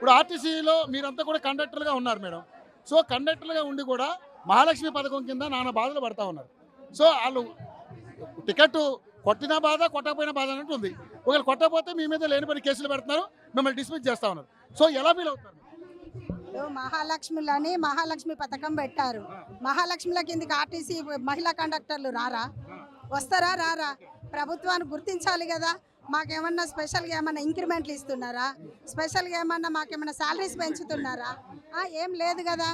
ఇప్పుడు ఆర్టీసీలో మీరంతా కూడా కండక్టర్లుగా ఉన్నారు మేడం. సో కండక్టర్లుగా ఉండి కూడా మహాలక్ష్మి పథకం కింద నానా బాధలు పడతా ఉన్నారు. సో వాళ్ళు టికెట్ కొట్టినా బాధ, కొట్టకపోయినా బాధ అన్నట్టు ఉంది. ఒకవేళ కొట్టకపోతే మీ మీద లేని పని కేసులు పెడుతున్నారు, మిమ్మల్ని డిస్మిస్ చేస్తా ఉన్నారు. సో ఎలా ఫీల్ అవుతారు? మహాలక్ష్మిలని మహాలక్ష్మి పథకం పెట్టారు. మహాలక్ష్మిల కిందకి ఆర్టీసీ మహిళా కండక్టర్లు వస్తారా రారా? ప్రభుత్వాన్ని గుర్తించాలి కదా. మాకేమన్నా స్పెషల్గా ఏమన్నా ఇంక్రిమెంట్లు ఇస్తున్నారా? స్పెషల్గా ఏమన్నా మాకేమన్నా శాలరీస్ పెంచుతున్నారా? ఏం లేదు కదా.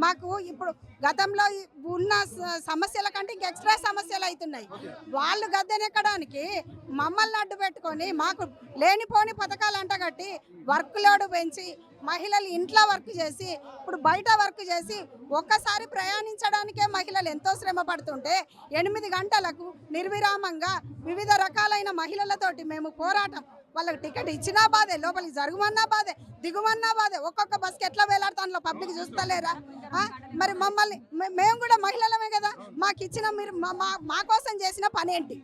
మాకు ఇప్పుడు గతంలో ఉన్న సమస్యల కంటే ఇంక ఎక్స్ట్రా సమస్యలు అవుతున్నాయి. వాళ్ళు గద్దెనెక్కడానికి మమ్మల్ని అడ్డు పెట్టుకొని మాకు లేనిపోని పథకాలు అంటగట్టి వర్క్ లోడ్ పెంచి మహిళలు ఇంట్లో వర్క్ చేసి ఇప్పుడు బయట వర్క్ చేసి ఒక్కసారి ప్రయాణించడానికే మహిళలు ఎంతో శ్రమ పడుతుంటే 8 గంటలకు నిర్విరామంగా వివిధ రకాలైన మహిళలతోటి మేము పోరాటం. వాళ్ళకి టికెట్ ఇచ్చినా బాధే, లోపలికి జరుగుమన్నా బాధే, దిగుమన్నా బాధే. ఒక్కొక్క బస్కి ఎట్లా వేలాడుతాంలో పబ్లిక్ చూస్తలేరా? మరి మమ్మల్ని మేము కూడా మహిళలమే కదా. మాకు ఇచ్చిన మీరు మా కోసం చేసిన పని ఏంటి?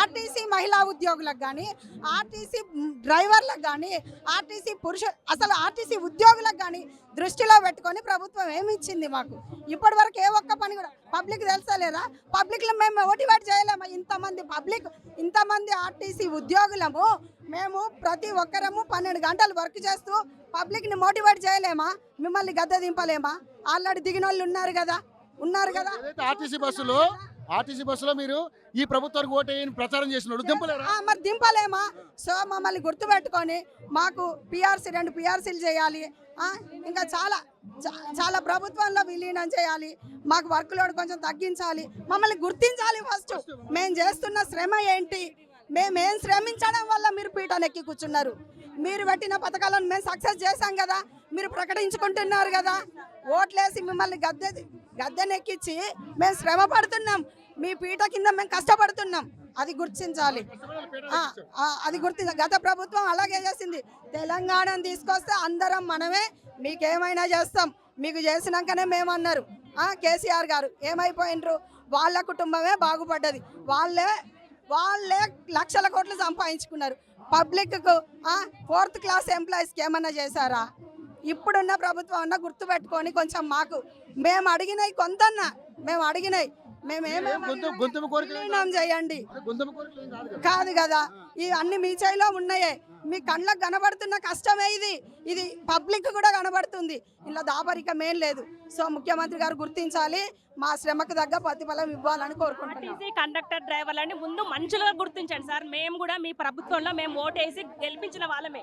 ఆర్టీసీ మహిళా ఉద్యోగులకు కానీ, ఆర్టీసీ డ్రైవర్లకు కానీ, ఆర్టీసీ అసలు ఆర్టీసీ ఉద్యోగులకు కానీ దృష్టిలో పెట్టుకొని ప్రభుత్వం ఏమి ఇచ్చింది మాకు? ఇప్పటి వరకు ఏ ఒక్క పని కూడా పబ్లిక్ తెలుసలేరా? పబ్లిక్లో మేము మోటివేట్ చేయలేమా? ఇంతమంది ఆర్టీసీ ఉద్యోగులము మేము ప్రతి ఒక్కరము 12 గంటలు వర్క్ చేస్తూ పబ్లిక్ని మోటివేట్ చేయలేమా? మిమ్మల్ని గద్దె దింపలేమా? ఆల్రెడీ దిగిన వాళ్ళు ఉన్నారు కదా. ఆర్టీసీ బస్సులో మీరు ఈ ప్రభుత్వానికి ఓటేయని ప్రచారం చేసినాడు, దింపలేరా? మరి దింపలేమా? సో మమ్మల్ని గుర్తుపెట్టుకొని మాకు పిఆర్సీ 2 పిఆర్సీలు చేయాలి. ఇంకా చాలా ప్రభుత్వంలో విలీనం చేయాలి. మాకు వర్క్ లోడ్ కొంచెం తగ్గించాలి. మమ్మల్ని గుర్తించాలి. ఫస్ట్ మేము చేస్తున్న శ్రమ ఏంటి? మేమేం శ్రమించడం వల్ల మీరు పీఠానెక్కి కూర్చున్నారు? మీరు పెట్టిన పథకాలను మేము సక్సెస్ చేశాం కదా, మీరు ప్రకటించుకుంటున్నారు కదా. ఓట్లేసి మిమ్మల్ని గద్దెనెక్కించి మేము శ్రమ పడుతున్నాం, మీ పీఠ కింద మేము కష్టపడుతున్నాం. అది గుర్తించాలి. గత ప్రభుత్వం అలాగే చేసింది. తెలంగాణను తీసుకొస్తే అందరం మనమే, మీకేమైనా చేస్తాం, మీకు చేసినాకనే మేమన్నారు. కేసీఆర్ గారు ఏమైపోయినరు? వాళ్ళ కుటుంబమే బాగుపడ్డది. వాళ్ళే లక్షల కోట్లు సంపాదించుకున్నారు. పబ్లిక్కు 4th క్లాస్ ఎంప్లాయీస్కి ఏమన్నా చేశారా? ఇప్పుడున్న ప్రభుత్వం అన్న గుర్తుపెట్టుకొని కొంచెం మాకు మేము అడిగినాయి కొంతన్నా చేయండి కాదు కదా. ఇవి అన్ని మీ చేయిలో ఉన్నాయే. మీ కళ్ళకు కనబడుతున్న కష్టమే ఇది పబ్లిక్ కూడా కనబడుతుంది. ఇలా దాపరికం ఏం లేదు. సో ముఖ్యమంత్రి గారు గుర్తించాలి, మా శ్రమకు తగ్గ ప్రతిఫలం ఇవ్వాలని కోరుకుంటున్నాం. కండక్టర్ డ్రైవర్లని ముందు మనుషులుగా గుర్తించండి సార్. మేము కూడా మీ ప్రభుత్వంలో మేము ఓటేసి గెలిపించిన వాళ్ళమే.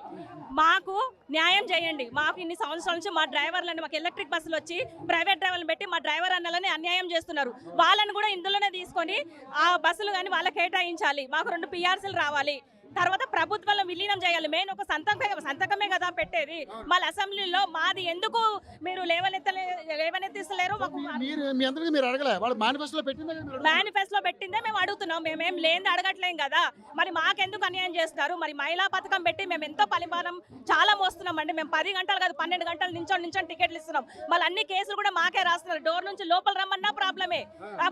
మాకు న్యాయం చేయండి. మాకు ఇన్ని సంవత్సరాల నుంచి మా డ్రైవర్లని, మాకు ఎలక్ట్రిక్ బస్సులు వచ్చి ప్రైవేట్ డ్రైవర్లను పెట్టి మా డ్రైవర్ అన్నలని అన్యాయం చేస్తున్నారు. వాళ్ళని కూడా ఇందులోనే తీసుకొని ఆ బస్సులు కానీ వాళ్ళకి కేటాయించాలి. మాకు 2 పిఆర్సీలు రావాలి. తర్వాత ప్రభుత్వంలో విలీనం చేయాలి. మెయిన్ ఒక సంతకమే కదా పెట్టేది. మళ్ళీ అసెంబ్లీలో మాది ఎందుకు మీరు లేవనెత్తిస్తలేరు? మేనిఫెస్టోలో పెట్టిందే మేము అడుగుతున్నాం. మేమేం లేని అడగట్లేం కదా. మరి మాకెందుకు అన్యాయం చేస్తారు? మరి మహిళా పథకం పెట్టి మేము ఎంతో పరిమాణం చాలా మోస్తున్నాం అండి. మేము 10 గంటలు కాదు 12 గంటలు నించొని టికెట్లు ఇస్తున్నాం. మళ్ళీ అన్ని కేసులు కూడా మాకే రాస్తున్నారు. డోర్ నుంచి లోపల రమ్మన్నా ప్రాబ్లమే,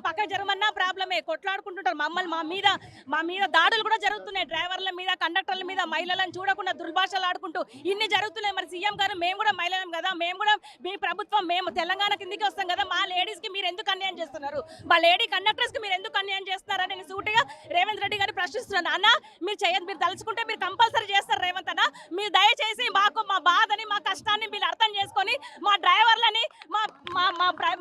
పక్క జరగమన్నా ప్రాబ్లమే. కొట్లాడుకుంటుంటారు. మా మీద దాడులు కూడా జరుగుతున్నాయి. డ్రైవర్ల మీద, కండక్టర్ల మీద, మహిళలను చూడకుండా దుర్భాషలు ఆడుకుంటూ ఇన్ని జరుగుతున్నాయి. మరి సీఎం గారు మేము కూడా మహిళలం కదా, మేము కూడా మీ ప్రభుత్వం, మేము తెలంగాణ కిందికి వస్తాం కదా. మా లేడీస్ కి మీరు ఎందుకు అన్యాయం చేస్తున్నారు? మా లేడీ కండక్టర్స్ కి మీరు ఎందుకు అన్యాయం చేస్తున్నారని నేను సూటిగా రేవంత్ రెడ్డి గారిని ప్రశ్నిస్తున్నాను. అన్న మీరు చేయదు, మీరు తలుచుకుంటే మీరు కంపల్సరీ చేస్తారు రేవంత్ అన్న. మీరు దయచేసి మాకు మా బాధని, మా కష్టాన్ని మీరు అర్థం చేసుకొని మా డ్రైవర్లని,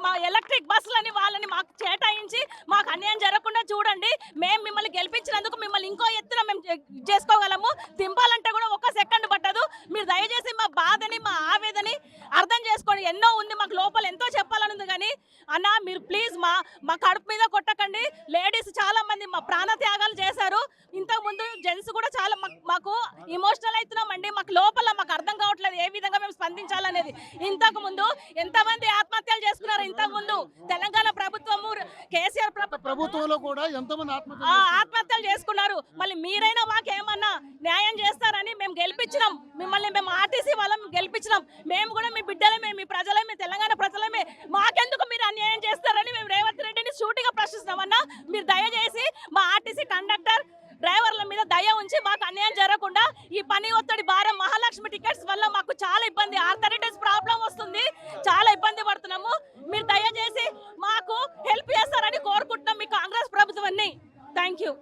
మా ఎలక్ట్రిక్ బస్సులని వాళ్ళని మాకు కేటాయించి మాకు అన్యాయం జరగకుండా చూడండి. మేము మిమ్మల్ని గెలిపించినందుకు మిమ్మల్ని ఇంకో ఎత్తున మేము చేసుకోగలము. దింపాలంటే కూడా 1 సెకండ్ పట్టదు. మీరు దయచేసి మా బాధని, మా ఆవేదని అర్థం చేసుకోండి. ఎన్నో ఉంది మాకు, లోపల ఎంతో చెప్పాలని ఉంది. కానీ అన్న మీరు ప్లీజ్ మా కడుపు మీద కొట్టకండి. లేడీస్ చాలా మంది మా ప్రాణ త్యాగాలు చేశారు. ఇంతకు ముందు జెంట్స్ కూడా చాలా మాకు ఎమోషనల్ అవుతున్నామండి. మాకు లోపల మాకు అర్థం కావట్లేదు ఏ విధంగా మేము స్పందించాలనేది. ఇంతకు ముందు ఎంతమంది ఆత్మహత్యలు చేసుకున్నారు? ఇంతకు ముందు తెలంగాణ ప్రభుత్వము, కేసీఆర్ ప్రభుత్వంలో కూడా ఎంతమంది ఆత్మహత్యలు చేసుకున్నారు. మళ్ళీ మీరైనా మాకేమన్నా న్యాయం చేస్తారని మేము గెలిపించినాం. మిమ్మల్ని మేము ఆర్టీసీ వాళ్ళం గెలిపించినాం. మేము కూడా మీ బిడ్డలమే, మీ ప్రజలమే, తెలంగాణ ప్రజలమే. మాకెందుకు మీరు అన్యాయం చేస్తారని మేము రేవంత్ రెడ్డిని సూటిగా ప్రశ్నిస్తామన్నా. మీరు దయచేసి మా ఆర్టీసీ కండక్టర్ డ్రైవర్ల మీద దయ ఉంచి మాకు అన్యాయం జరగకుండా ఈ పని ఒత్తిడి భారం మహాలక్ష్మి టికెట్స్ వల్ల మాకు చాలా ఇబ్బంది వస్తుంది, ఆర్థరైటిస్ ప్రాబ్లం వస్తుంది, చాలా ఇబ్బంది పడుతున్నాము. మీరు దయచేసి మాకు హెల్ప్ చేస్తారని కోరుకుంటున్నాం మీ కాంగ్రెస్ ప్రభుత్వాన్ని. Thank you.